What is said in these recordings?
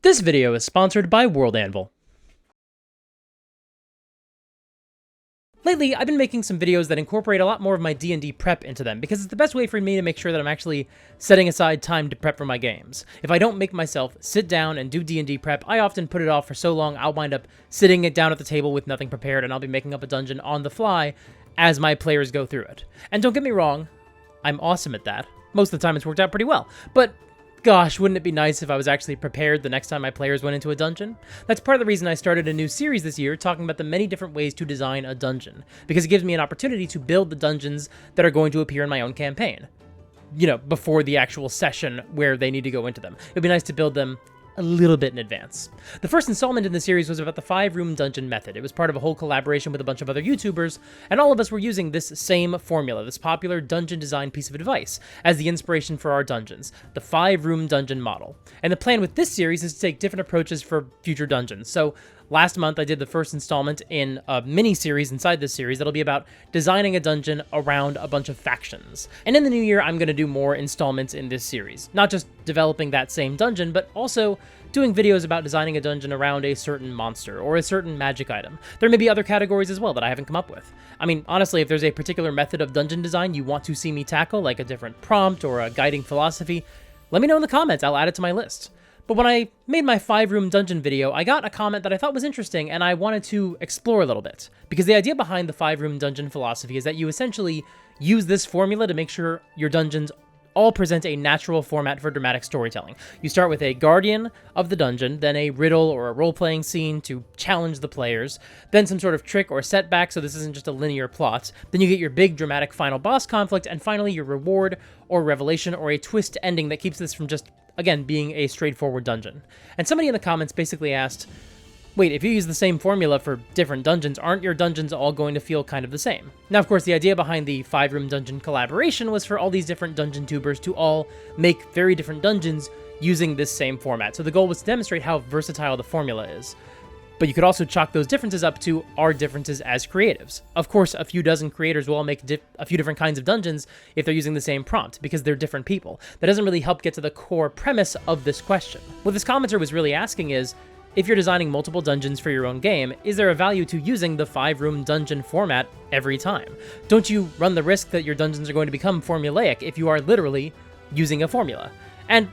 This video is sponsored by World Anvil. Lately, I've been making some videos that incorporate a lot more of my D&D prep into them, because it's the best way for me to make sure that I'm actually setting aside time to prep for my games. If I don't make myself sit down and do D&D prep, I often put it off for so long I'll wind up sitting it down at the table with nothing prepared, and I'll be making up a dungeon on the fly as my players go through it. And don't get me wrong, I'm awesome at that. Most of the time it's worked out pretty well, but gosh, wouldn't it be nice if I was actually prepared the next time my players went into a dungeon? That's part of the reason I started a new series this year talking about the many different ways to design a dungeon, because it gives me an opportunity to build the dungeons that are going to appear in my own campaign. You know, before the actual session where they need to go into them. It'd be nice to build them a little bit in advance. The first installment in the series was about the 5-room dungeon method. It was part of a whole collaboration with a bunch of other YouTubers, and all of us were using this same formula, this popular dungeon design piece of advice, as the inspiration for our dungeons, the 5-room dungeon model. And the plan with this series is to take different approaches for future dungeons. So last month I did the first installment in a mini-series inside this series that'll be about designing a dungeon around a bunch of factions. And in the new year, I'm going to do more installments in this series. Not just developing that same dungeon, but also doing videos about designing a dungeon around a certain monster or a certain magic item. There may be other categories as well that I haven't come up with. I mean, honestly, if there's a particular method of dungeon design you want to see me tackle, like a different prompt or a guiding philosophy, let me know in the comments. I'll add it to my list. But when I made my 5-room dungeon video, I got a comment that I thought was interesting, and I wanted to explore a little bit. Because the idea behind the 5-room dungeon philosophy is that you essentially use this formula to make sure your dungeons all present a natural format for dramatic storytelling. You start with a guardian of the dungeon, then a riddle or a role-playing scene to challenge the players, then some sort of trick or setback, so this isn't just a linear plot. Then you get your big dramatic final boss conflict, and finally your reward or revelation or a twist ending that keeps this from just, again, being a straightforward dungeon. And somebody in the comments basically asked, wait, if you use the same formula for different dungeons, aren't your dungeons all going to feel kind of the same? Now, of course, the idea behind the 5-room dungeon collaboration was for all these different dungeon tubers to all make very different dungeons using this same format. So the goal was to demonstrate how versatile the formula is. But you could also chalk those differences up to our differences as creatives. Of course, a few dozen creators will all make a few different kinds of dungeons if they're using the same prompt, because they're different people. That doesn't really help get to the core premise of this question. What this commenter was really asking is, if you're designing multiple dungeons for your own game, is there a value to using the 5-room dungeon format every time? Don't you run the risk that your dungeons are going to become formulaic if you are literally using a formula? And,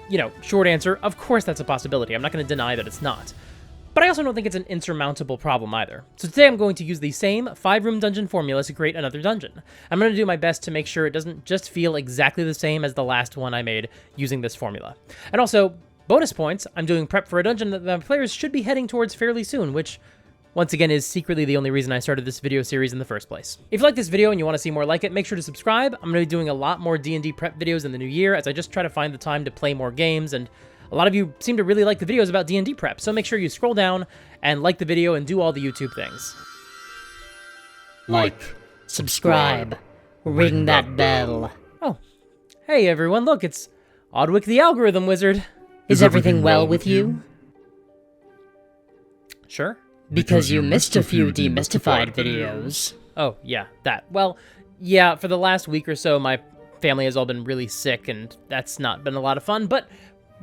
you know, short answer, of course that's a possibility. I'm not going to deny that it's not. But I also don't think it's an insurmountable problem either. So today I'm going to use the same 5-room dungeon formula to create another dungeon. I'm going to do my best to make sure it doesn't just feel exactly the same as the last one I made using this formula. And also, bonus points, I'm doing prep for a dungeon that my players should be heading towards fairly soon, which, once again, is secretly the only reason I started this video series in the first place. If you like this video and you want to see more like it, make sure to subscribe. I'm going to be doing a lot more D&D prep videos in the new year as I just try to find the time to play more games, and a lot of you seem to really like the videos about D&D prep, so make sure you scroll down and like the video and do all the YouTube things. Like, subscribe, ring that bell. Oh, hey everyone, look, it's Oddwick the Algorithm Wizard. Is everything well with you? Sure. Because you missed a few demystified videos. Oh, yeah, that. Well, yeah, for the last week or so, my family has all been really sick, and that's not been a lot of fun, but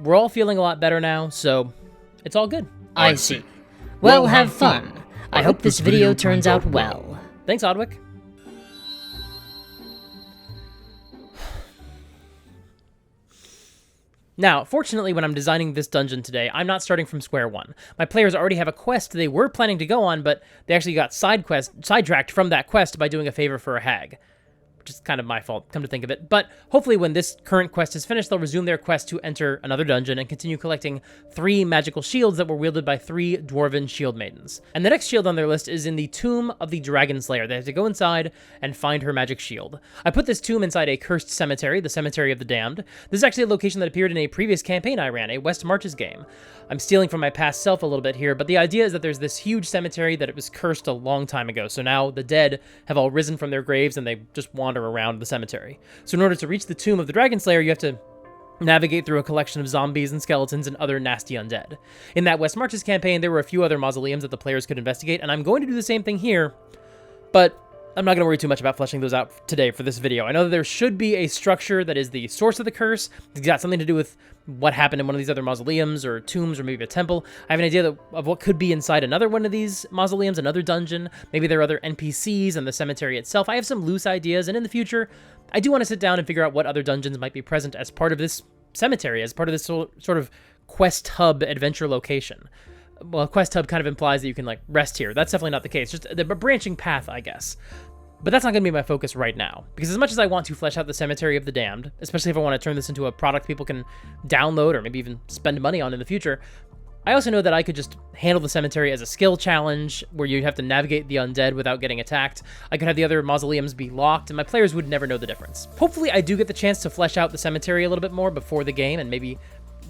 we're all feeling a lot better now, so it's all good. I see. Well, have fun. I hope this video turns out well. Thanks, Oddwick. Now, fortunately, when I'm designing this dungeon today, I'm not starting from square one. My players already have a quest they were planning to go on, but they actually got sidetracked from that quest by doing a favor for a hag. Which is kind of my fault, come to think of it. But hopefully when this current quest is finished, they'll resume their quest to enter another dungeon and continue collecting 3 magical shields that were wielded by 3 dwarven shield maidens. And the next shield on their list is in the Tomb of the Dragon Slayer. They have to go inside and find her magic shield. I put this tomb inside a cursed cemetery, the Cemetery of the Damned. This is actually a location that appeared in a previous campaign I ran, a West Marches game. I'm stealing from my past self a little bit here, but the idea is that there's this huge cemetery that it was cursed a long time ago, so now the dead have all risen from their graves and they just wander around the cemetery. So in order to reach the Tomb of the Dragon Slayer, you have to navigate through a collection of zombies and skeletons and other nasty undead. In that West Marches campaign, there were a few other mausoleums that the players could investigate, and I'm going to do the same thing here, but I'm not going to worry too much about fleshing those out today for this video. I know that there should be a structure that is the source of the curse. It's got something to do with what happened in one of these other mausoleums or tombs or maybe a temple. I have an idea of what could be inside another one of these mausoleums, another dungeon. Maybe there are other NPCs in the cemetery itself. I have some loose ideas, and in the future, I do want to sit down and figure out what other dungeons might be present as part of this cemetery, as part of this sort of quest hub adventure location. Well, quest hub kind of implies that you can, like, rest here. That's definitely not the case. Just a branching path, I guess. But that's not going to be my focus right now, because as much as I want to flesh out the Cemetery of the Damned, especially if I want to turn this into a product people can download or maybe even spend money on in the future, I also know that I could just handle the cemetery as a skill challenge where you have to navigate the undead without getting attacked. I could have the other mausoleums be locked, and my players would never know the difference. Hopefully I do get the chance to flesh out the cemetery a little bit more before the game, and maybe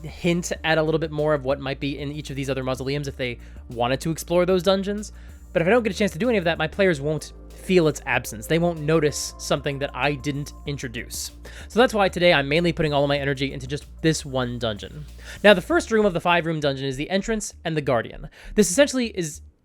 hint at a little bit more of what might be in each of these other mausoleums if they wanted to explore those dungeons. But if I don't get a chance to do any of that, my players won't feel its absence. They won't notice something that I didn't introduce. So that's why today I'm mainly putting all of my energy into just this one dungeon. Now, the first room of the 5-room dungeon is the entrance and the guardian. This essentially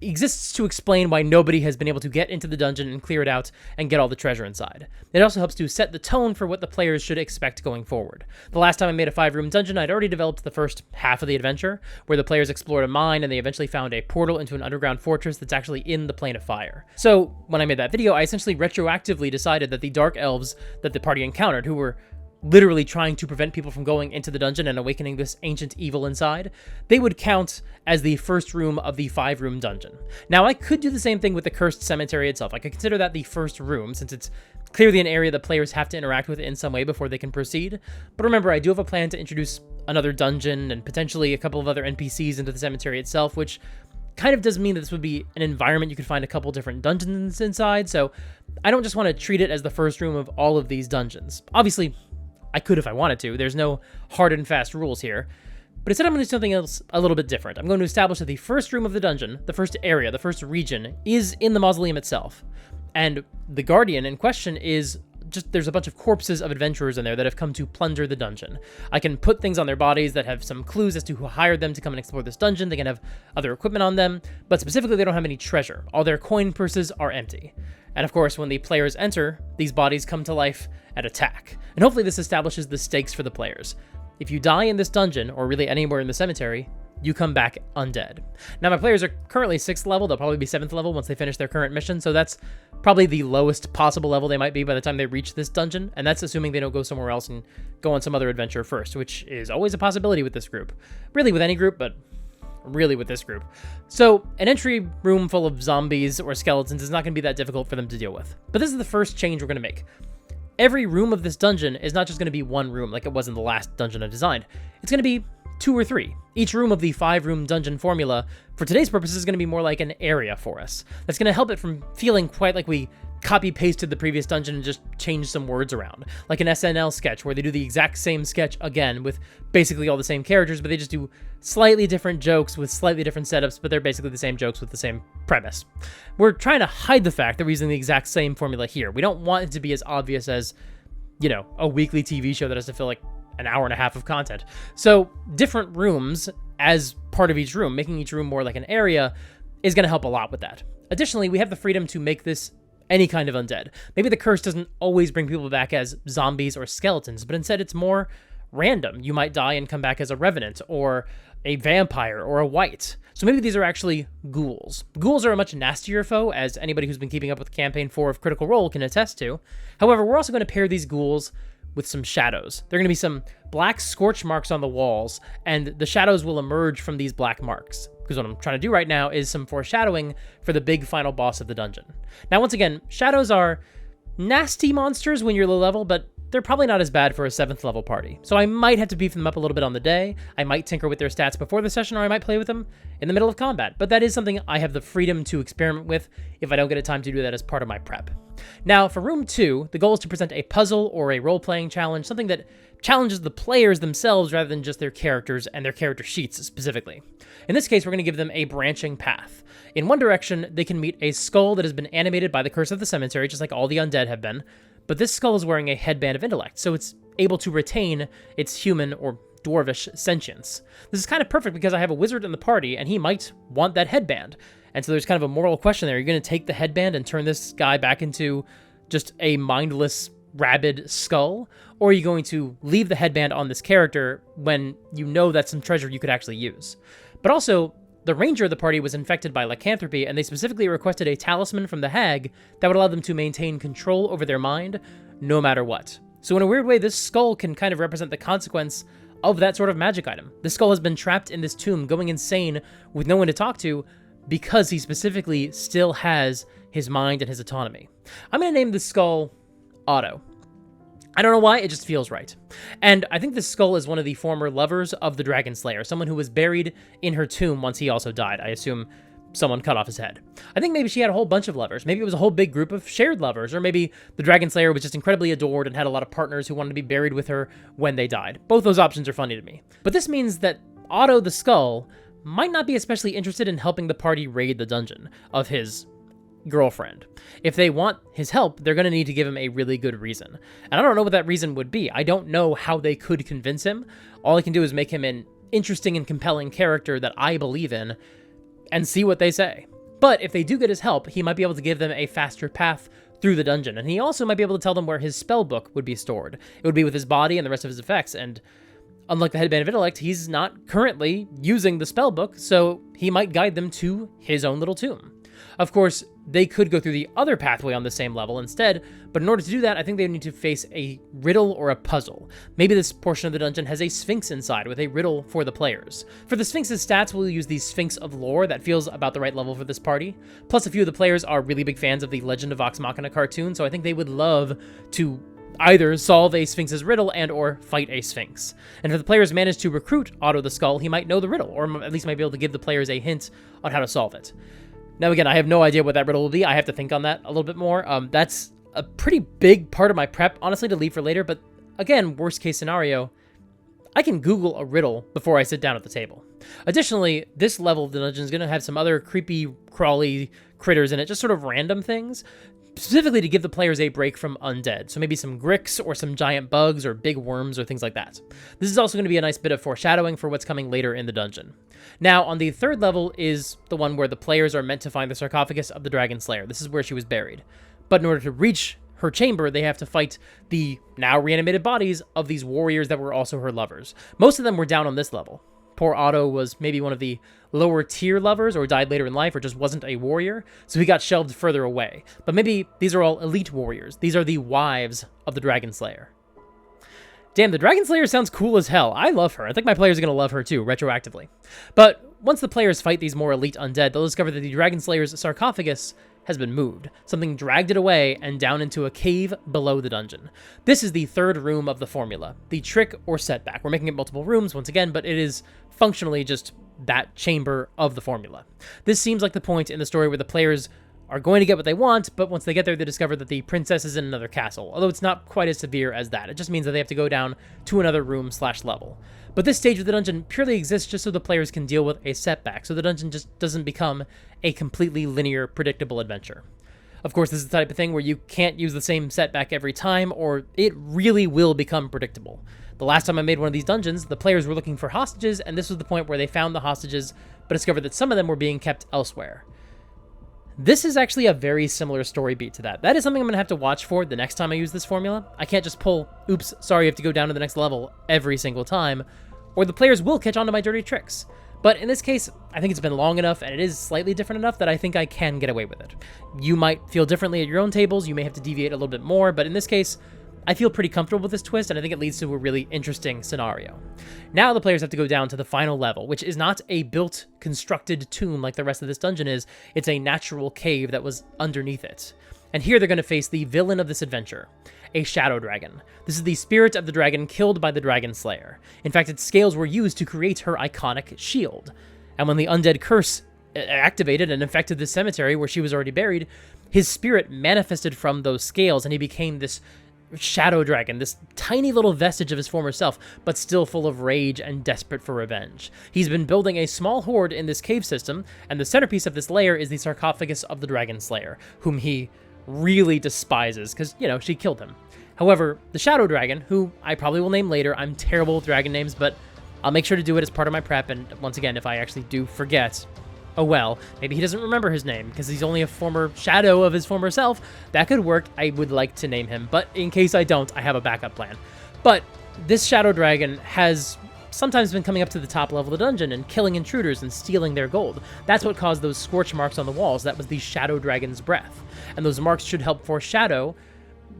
exists to explain why nobody has been able to get into the dungeon and clear it out and get all the treasure inside. It also helps to set the tone for what the players should expect going forward. The last time I made a 5-room dungeon, I'd already developed the first half of the adventure, where the players explored a mine and they eventually found a portal into an underground fortress that's actually in the Plane of Fire. So, when I made that video, I essentially retroactively decided that the Dark Elves that the party encountered, who were literally trying to prevent people from going into the dungeon and awakening this ancient evil inside, they would count as the first room of the 5-room dungeon. Now, I could do the same thing with the Cursed Cemetery itself. I could consider that the first room, since it's clearly an area that players have to interact with in some way before they can proceed. But remember, I do have a plan to introduce another dungeon and potentially a couple of other NPCs into the cemetery itself, which kind of does mean that this would be an environment you could find a couple different dungeons inside, so I don't just want to treat it as the first room of all of these dungeons. Obviously, I could if I wanted to. There's no hard and fast rules here. But instead I'm going to do something else a little bit different. I'm going to establish that the first room of the dungeon, the first area, the first region, is in the mausoleum itself. And the guardian in question is just, there's a bunch of corpses of adventurers in there that have come to plunder the dungeon. I can put things on their bodies that have some clues as to who hired them to come and explore this dungeon. They can have other equipment on them, but specifically they don't have any treasure. All their coin purses are empty. And of course, when the players enter, these bodies come to life and attack. And hopefully this establishes the stakes for the players. If you die in this dungeon, or really anywhere in the cemetery, you come back undead. Now, my players are currently 6th level. They'll probably be 7th level once they finish their current mission, so that's probably the lowest possible level they might be by the time they reach this dungeon, and that's assuming they don't go somewhere else and go on some other adventure first, which is always a possibility with this group. Really with any group, but really with this group. So, an entry room full of zombies or skeletons is not going to be that difficult for them to deal with. But this is the first change we're going to make. Every room of this dungeon is not just going to be one room like it was in the last dungeon I designed. It's going to be 2 or 3. Each room of the 5-room dungeon formula, for today's purposes, is going to be more like an area for us. That's going to help it from feeling quite like we copy-pasted the previous dungeon and just changed some words around. Like an SNL sketch where they do the exact same sketch again with basically all the same characters, but they just do slightly different jokes with slightly different setups, but they're basically the same jokes with the same premise. We're trying to hide the fact that we're using the exact same formula here. We don't want it to be as obvious as, you know, a weekly TV show that has to fill like an hour and a half of content. So different rooms as part of each room, making each room more like an area, is going to help a lot with that. Additionally, we have the freedom to make this any kind of undead. Maybe the curse doesn't always bring people back as zombies or skeletons, but instead it's more random. You might die and come back as a revenant, or a vampire, or a wight. So maybe these are actually ghouls. Ghouls are a much nastier foe, as anybody who's been keeping up with Campaign 4 of Critical Role can attest to. However, we're also going to pair these ghouls with some shadows. There are going to be some black scorch marks on the walls, and the shadows will emerge from these black marks. Because what I'm trying to do right now is some foreshadowing for the big final boss of the dungeon. Now, once again, shadows are nasty monsters when you're low level, but they're probably not as bad for a 7th level party. So I might have to beef them up a little bit on the day. I might tinker with their stats before the session, or I might play with them in the middle of combat. But that is something I have the freedom to experiment with if I don't get a time to do that as part of my prep. Now, for room 2, the goal is to present a puzzle or a role-playing challenge, something that challenges the players themselves rather than just their characters and their character sheets specifically. In this case, we're going to give them a branching path. In one direction, they can meet a skull that has been animated by the Curse of the Cemetery, just like all the undead have been, but this skull is wearing a headband of intellect, so it's able to retain its human or dwarvish sentience. This is kind of perfect because I have a wizard in the party, and he might want that headband. And so there's kind of a moral question there. Are you going to take the headband and turn this guy back into just a mindless rabid skull, or are you going to leave the headband on this character when you know that's some treasure you could actually use? But also, the ranger of the party was infected by lycanthropy, and they specifically requested a talisman from the hag that would allow them to maintain control over their mind no matter what. So in a weird way, this skull can kind of represent the consequence of that sort of magic item. The skull has been trapped in this tomb, going insane with no one to talk to, because he specifically still has his mind and his autonomy. I'm going to name this skull Otto. I don't know why, it just feels right. And I think this skull is one of the former lovers of the Dragon Slayer, someone who was buried in her tomb once he also died. I assume someone cut off his head. I think maybe she had a whole bunch of lovers. Maybe it was a whole big group of shared lovers, or maybe the Dragon Slayer was just incredibly adored and had a lot of partners who wanted to be buried with her when they died. Both those options are funny to me. But this means that Otto the Skull might not be especially interested in helping the party raid the dungeon of his girlfriend. If they want his help, they're going to need to give him a really good reason. And I don't know what that reason would be. I don't know how they could convince him. All I can do is make him an interesting and compelling character that I believe in and see what they say. But if they do get his help, he might be able to give them a faster path through the dungeon. And he also might be able to tell them where his spell book would be stored. It would be with his body and the rest of his effects. And unlike the Headband of Intellect, he's not currently using the spell book, so he might guide them to his own little tomb. Of course, they could go through the other pathway on the same level instead, but in order to do that, I think they need to face a riddle or a puzzle. Maybe this portion of the dungeon has a Sphinx inside with a riddle for the players. For the Sphinx's stats, we'll use the Sphinx of Lore. That feels about the right level for this party. Plus, a few of the players are really big fans of the Legend of Vox Machina cartoon, so I think they would love to either solve a Sphinx's riddle and or fight a Sphinx. And if the players manage to recruit Otto the Skull, he might know the riddle, or at least might be able to give the players a hint on how to solve it. Now, again, I have no idea what that riddle will be. I have to think on that a little bit more. That's a pretty big part of my prep, honestly, to leave for later. But again, worst case scenario, I can Google a riddle before I sit down at the table. Additionally, this level of the dungeon is going to have some other creepy, crawly critters in it, just sort of random things, specifically to give the players a break from undead. So maybe some gricks or some giant bugs or big worms or things like that. This is also going to be a nice bit of foreshadowing for what's coming later in the dungeon. Now, on the third level is the one where the players are meant to find the sarcophagus of the Dragon Slayer. This is where she was buried. But in order to reach her chamber, they have to fight the now reanimated bodies of these warriors that were also her lovers. Most of them were down on this level. Poor Otto was maybe one of the lower tier lovers or died later in life or just wasn't a warrior, so he got shelved further away. But maybe these are all elite warriors. These are the wives of the Dragon Slayer. Damn, the Dragon Slayer sounds cool as hell. I love her. I think my players are going to love her too, retroactively. But once the players fight these more elite undead, they'll discover that the Dragon Slayer's sarcophagus has been moved. Something dragged it away and down into a cave below the dungeon. This is the third room of the formula, the trick or setback. We're making it multiple rooms once again, but it is functionally just that chamber of the formula. This seems like the point in the story where the players are going to get what they want, but once they get there, they discover that the princess is in another castle, although it's not quite as severe as that. It just means that they have to go down to another room/level. But this stage of the dungeon purely exists just so the players can deal with a setback, so the dungeon just doesn't become a completely linear, predictable adventure. Of course, this is the type of thing where you can't use the same setback every time, or it really will become predictable. The last time I made one of these dungeons, the players were looking for hostages, and this was the point where they found the hostages, but discovered that some of them were being kept elsewhere. This is actually a very similar story beat to that. That is something I'm going to have to watch for the next time I use this formula. I can't just pull, oops, sorry, you have to go down to the next level every single time, or the players will catch on to my dirty tricks. But in this case, I think it's been long enough and it is slightly different enough that I think I can get away with it. You might feel differently at your own tables, you may have to deviate a little bit more, but in this case, I feel pretty comfortable with this twist, and I think it leads to a really interesting scenario. Now the players have to go down to the final level, which is not a built, constructed tomb like the rest of this dungeon is. It's a natural cave that was underneath it. And here they're going to face the villain of this adventure, a shadow dragon. This is the spirit of the dragon killed by the Dragon Slayer. In fact, its scales were used to create her iconic shield. And when the undead curse activated and infected the cemetery where she was already buried, his spirit manifested from those scales, and he became this shadow dragon, this tiny little vestige of his former self, but still full of rage and desperate for revenge. He's been building a small horde in this cave system, and the centerpiece of this lair is the sarcophagus of the Dragon Slayer, whom he really despises, because, you know, she killed him. However, the shadow dragon, who I probably will name later, I'm terrible with dragon names, but I'll make sure to do it as part of my prep, and once again, if I actually do forget, oh well, maybe he doesn't remember his name because he's only a former shadow of his former self. That could work. I would like to name him, but in case I don't, I have a backup plan. But this shadow dragon has sometimes been coming up to the top level of the dungeon and killing intruders and stealing their gold. That's what caused those scorch marks on the walls. That was the shadow dragon's breath. And those marks should help foreshadow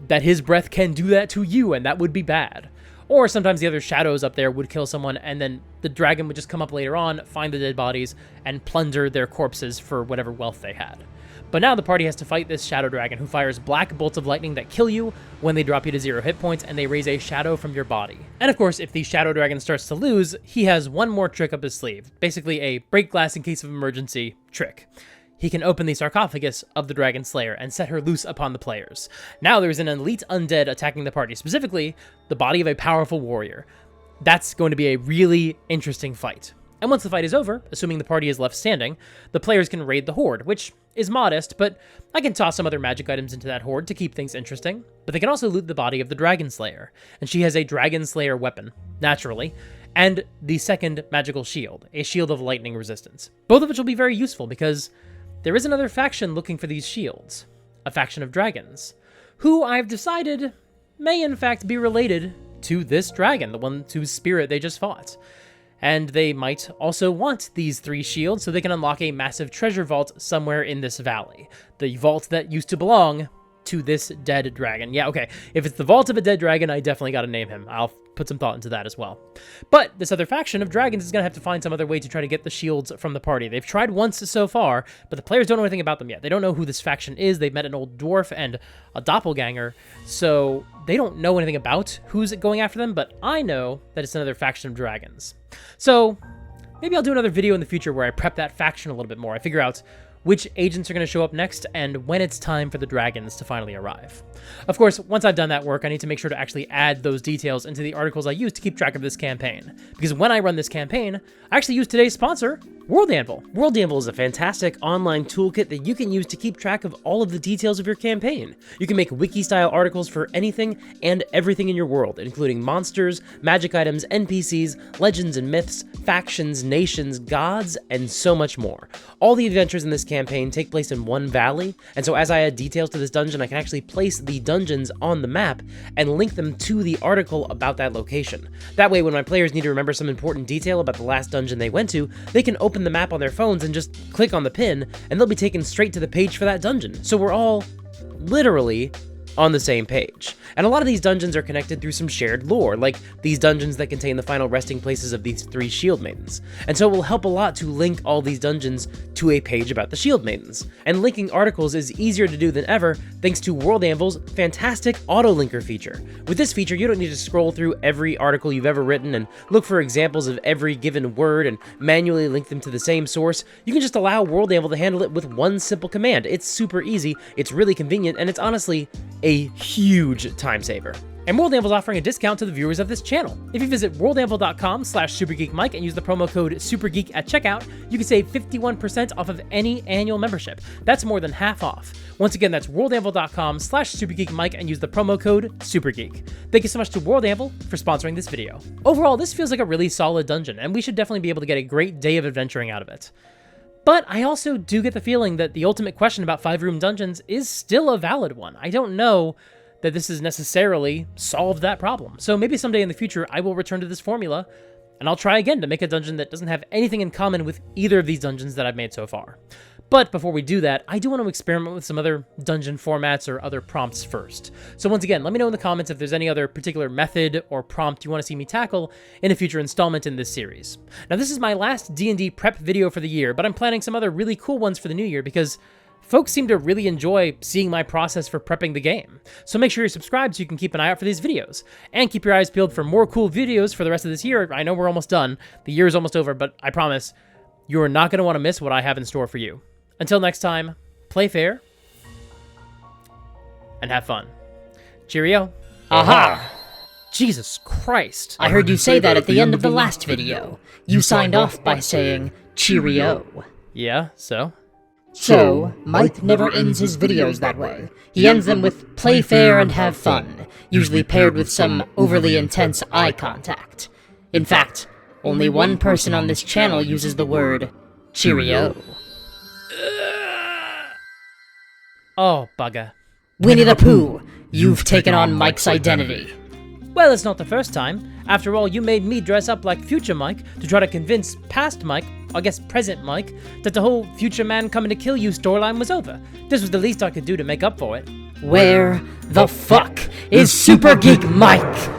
that his breath can do that to you, and that would be bad. Or sometimes the other shadows up there would kill someone, and then the dragon would just come up later on, find the dead bodies, and plunder their corpses for whatever wealth they had. But now the party has to fight this shadow dragon who fires black bolts of lightning that kill you when they drop you to 0 hit points and they raise a shadow from your body. And of course, if the shadow dragon starts to lose, he has one more trick up his sleeve. Basically a break glass in case of emergency trick. He can open the sarcophagus of the Dragon Slayer and set her loose upon the players. Now there's an elite undead attacking the party, specifically the body of a powerful warrior. That's going to be a really interesting fight. And once the fight is over, assuming the party is left standing, the players can raid the horde, which is modest, but I can toss some other magic items into that horde to keep things interesting. But they can also loot the body of the Dragon Slayer, and she has a Dragon Slayer weapon, naturally, and the second magical shield, a shield of lightning resistance. Both of which will be very useful because there is another faction looking for these shields, a faction of dragons, who I've decided may in fact be related to this dragon, the one whose spirit they just fought. And they might also want these 3 shields so they can unlock a massive treasure vault somewhere in this valley. The vault that used to belong to this dead dragon. Yeah, okay, if it's the vault of a dead dragon, I definitely gotta name him. I'll put some thought into that as well. But this other faction of dragons is gonna have to find some other way to try to get the shields from the party. They've tried once so far, but the players don't know anything about them yet. They don't know who this faction is. They've met an old dwarf and a doppelganger, so they don't know anything about who's going after them, but I know that it's another faction of dragons. So maybe I'll do another video in the future where I prep that faction a little bit more. I figure out which agents are going to show up next, and when it's time for the dragons to finally arrive. Of course, once I've done that work, I need to make sure to actually add those details into the articles I use to keep track of this campaign. Because when I run this campaign, I actually use today's sponsor, World Anvil. World Anvil is a fantastic online toolkit that you can use to keep track of all of the details of your campaign. You can make wiki-style articles for anything and everything in your world, including monsters, magic items, NPCs, legends and myths, factions, nations, gods, and so much more. All the adventures in this campaign take place in one valley, and so as I add details to this dungeon, I can actually place the dungeons on the map and link them to the article about that location. That way, when my players need to remember some important detail about the last dungeon they went to, they can open the map on their phones and just click on the pin, and they'll be taken straight to the page for that dungeon. So we're all literally on the same page. And a lot of these dungeons are connected through some shared lore, like these dungeons that contain the final resting places of these 3 Shield Maidens. And so it will help a lot to link all these dungeons to a page about the Shield Maidens. And linking articles is easier to do than ever thanks to World Anvil's fantastic auto-linker feature. With this feature, you don't need to scroll through every article you've ever written and look for examples of every given word and manually link them to the same source. You can just allow World Anvil to handle it with one simple command. It's super easy, it's really convenient, and it's honestly a huge time saver. And World Anvil is offering a discount to the viewers of this channel. If you visit worldanvil.com/supergeekmike and use the promo code SUPERGEEK at checkout, you can save 51% off of any annual membership. That's more than half off. Once again, that's worldanvil.com/supergeekmike and use the promo code SUPERGEEK. Thank you so much to World Anvil for sponsoring this video. Overall, this feels like a really solid dungeon, and we should definitely be able to get a great day of adventuring out of it. But I also do get the feeling that the ultimate question about 5-room dungeons is still a valid one. I don't know that this has necessarily solved that problem. So maybe someday in the future, I will return to this formula, and I'll try again to make a dungeon that doesn't have anything in common with either of these dungeons that I've made so far. But before we do that, I do want to experiment with some other dungeon formats or other prompts first. So once again, let me know in the comments if there's any other particular method or prompt you want to see me tackle in a future installment in this series. Now this is my last D&D prep video for the year, but I'm planning some other really cool ones for the new year because folks seem to really enjoy seeing my process for prepping the game. So make sure you're subscribed so you can keep an eye out for these videos. And keep your eyes peeled for more cool videos for the rest of this year. I know we're almost done. The year is almost over, but I promise you are not going to want to miss what I have in store for you. Until next time, play fair and have fun. Cheerio. Aha! Jesus Christ. I heard you say that at the end of the last video. You signed off by saying, cheerio. Yeah, so? So, Mike never ends his videos that way. He ends them with play fair and have fun, usually paired with some overly intense eye contact. In fact, only one person on this channel uses the word cheerio. Oh, bugger. Winnie the Pooh, you've taken on Mike's identity. Well, it's not the first time. After all, you made me dress up like future Mike to try to convince past Mike, I guess present Mike, that the whole future man coming to kill you storyline was over. This was the least I could do to make up for it. Where the fuck is Super Geek Mike?